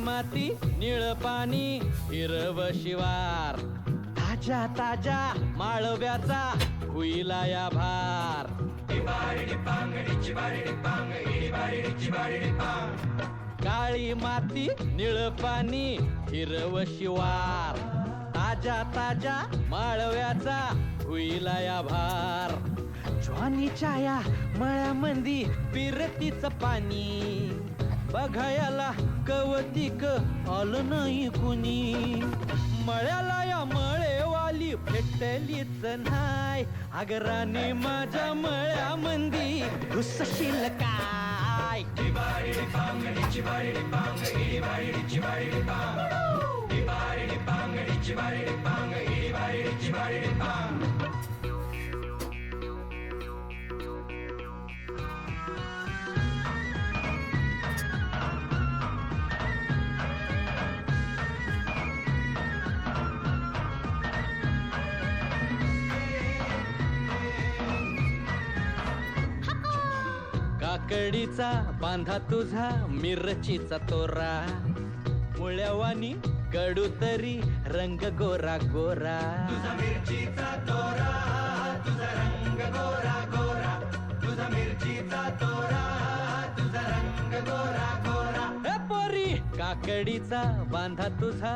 माती निळ पाणी हिरव शिवार ताजा ताजा माळव्याचा हुईला या भार काळी माती निळ पाणी हिरव शिवार ताजा ताजा माळव्याचा हुईला या भार ज्वानीच्या या मळ्यामंदी पिरतीच पाणी बघायला कवतिक आलं नाही कुणी मळ्याला या मळेवाली भेटलीच नाही आगराने माझ्या मळ्यामंदी घुसशील काय काकडीचा बांधा तुझा मिरचीचा तोरा मुळ्यावानी कडू तरी रंग गोरा गोरा तुझा मिरचीचा तोरा तुझा रंग गोरा गोरा तुझा मिरचीचा तोरा तुझा रंग गोरा गोरा पोरी काकडीचा बांधा तुझा